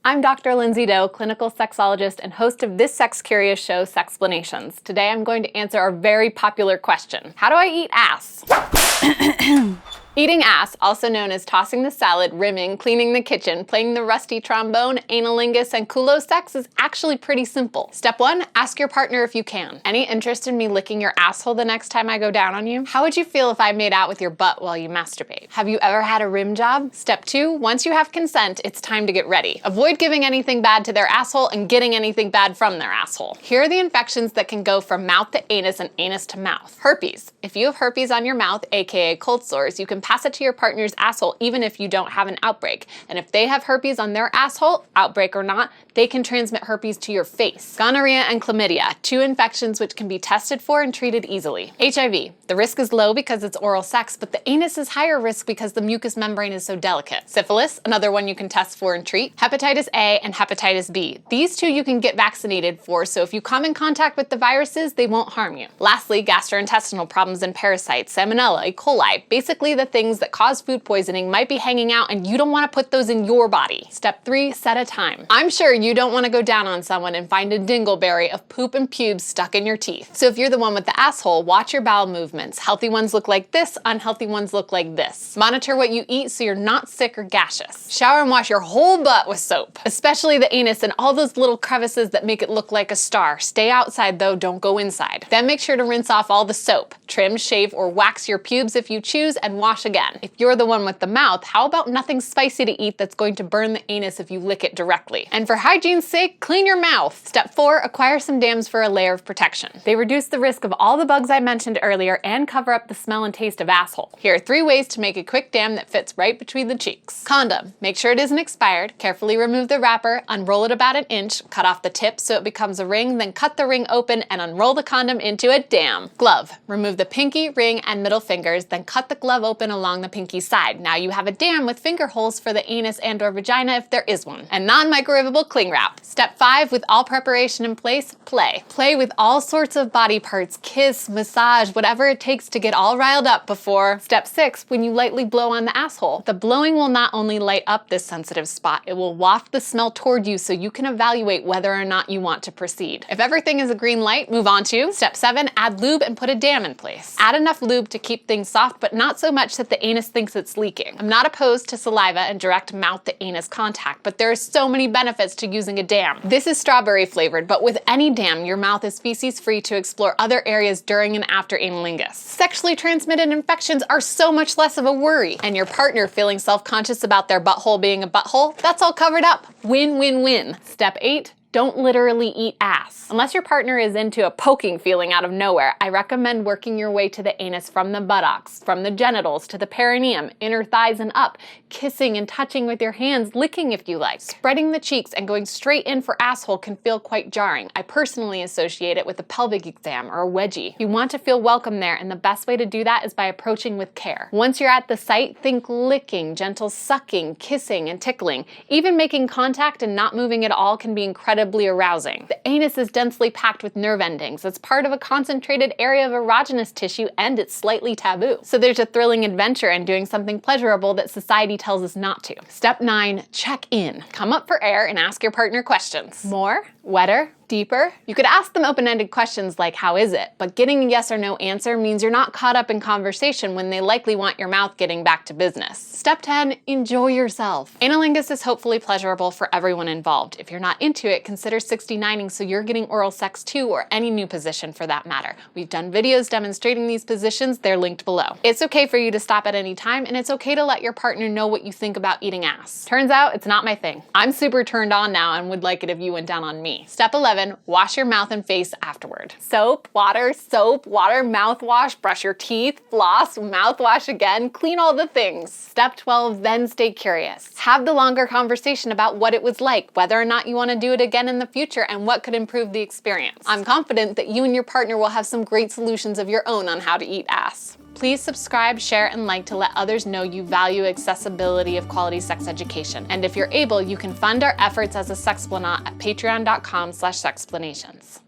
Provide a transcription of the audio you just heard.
I'm Dr. Lindsay Doe, clinical sexologist and host of this sex-curious show, Sexplanations. Today I'm going to answer a very popular question. How do I eat ass? Eating ass, also known as tossing the salad, rimming, cleaning the kitchen, playing the rusty trombone, analingus, and culo sex is actually pretty simple. Step 1, ask your partner if you can. Any interest in me licking your asshole the next time I go down on you? How would you feel if I made out with your butt while you masturbate? Have you ever had a rim job? Step 2, once you have consent, it's time to get ready. Avoid giving anything bad to their asshole and getting anything bad from their asshole. Here are the infections that can go from mouth to anus and anus to mouth. Herpes. If you have herpes on your mouth, aka cold sores, you can pass it to your partner's asshole even if you don't have an outbreak. And if they have herpes on their asshole, outbreak or not, they can transmit herpes to your face. Gonorrhea and chlamydia, 2 infections which can be tested for and treated easily. HIV. The risk is low because it's oral sex, but the anus is higher risk because the mucous membrane is so delicate. Syphilis, another one you can test for and treat. Hepatitis A and hepatitis B. These 2 you can get vaccinated for, so if you come in contact with the viruses, they won't harm you. Lastly, gastrointestinal problems and parasites, salmonella, E. coli, basically the things that cause food poisoning might be hanging out and you don't want to put those in your body. Step 3, set a time. I'm sure you don't want to go down on someone and find a dingleberry of poop and pubes stuck in your teeth. So if you're the one with the asshole, watch your bowel movements. Healthy ones look like this, unhealthy ones look like this. Monitor what you eat so you're not sick or gaseous. Shower and wash your whole butt with soap, especially the anus and all those little crevices that make it look like a star. Stay outside though, don't go inside. Then make sure to rinse off all the soap. Trim, shave, or wax your pubes if you choose and wash again. If you're the one with the mouth, how about nothing spicy to eat that's going to burn the anus if you lick it directly? And for hygiene's sake, clean your mouth. Step 4, acquire some dams for a layer of protection. They reduce the risk of all the bugs I mentioned earlier and cover up the smell and taste of asshole. Here are 3 ways to make a quick dam that fits right between the cheeks. Condom. Make sure it isn't expired. Carefully remove the wrapper, unroll it about an inch, cut off the tip so it becomes a ring, then cut the ring open and unroll the condom into a dam. Glove. Remove the pinky, ring, and middle fingers, then cut the glove open along the pinky side. Now you have a dam with finger holes for the anus and/or vagina if there is one. And non-microwavable cling wrap. Step 5, with all preparation in place, play. Play with all sorts of body parts, kiss, massage, whatever it takes to get all riled up before. Step 6, when you lightly blow on the asshole. The blowing will not only light up this sensitive spot, it will waft the smell toward you so you can evaluate whether or not you want to proceed. If everything is a green light, move on to Step 7, add lube and put a dam in place. Add enough lube to keep things soft, but not so much that the anus thinks it's leaking. I'm not opposed to saliva and direct mouth to anus contact, but there are so many benefits to using a dam. This is strawberry flavored, but with any dam, your mouth is feces free to explore other areas during and after analingus. Sexually transmitted infections are so much less of a worry, and your partner feeling self-conscious about their butthole being a butthole, that's all covered up. Win, win, win. Step 8, don't literally eat ass. Unless your partner is into a poking feeling out of nowhere, I recommend working your way to the anus from the buttocks, from the genitals to the perineum, inner thighs and up, kissing and touching with your hands, licking if you like. Spreading the cheeks and going straight in for asshole can feel quite jarring. I personally associate it with a pelvic exam or a wedgie. You want to feel welcome there, and the best way to do that is by approaching with care. Once you're at the site, think licking, gentle sucking, kissing, and tickling. Even making contact and not moving at all can be incredibly arousing. The anus is densely packed with nerve endings. It's part of a concentrated area of erogenous tissue and it's slightly taboo. So there's a thrilling adventure in doing something pleasurable that society tells us not to. Step 9, check in. Come up for air and ask your partner questions. More? Wetter? Deeper? You could ask them open-ended questions like, how is it? But getting a yes or no answer means you're not caught up in conversation when they likely want your mouth getting back to business. Step 10, enjoy yourself. Analingus is hopefully pleasurable for everyone involved. If you're not into it, consider 69ing so you're getting oral sex too, or any new position for that matter. We've done videos demonstrating these positions, they're linked below. It's okay for you to stop at any time, and it's okay to let your partner know what you think about eating ass. Turns out, it's not my thing. I'm super turned on now and would like it if you went down on me. Step 11, wash your mouth and face afterward. Soap, water, mouthwash, brush your teeth, floss, mouthwash again, clean all the things. Step 12, then stay curious. Have the longer conversation about what it was like, whether or not you want to do it again in the future, and what could improve the experience. I'm confident that you and your partner will have some great solutions of your own on how to eat ass. Please subscribe, share, and like to let others know you value accessibility of quality sex education. And if you're able, you can fund our efforts as a sexplanaut at patreon.com/sexplanations.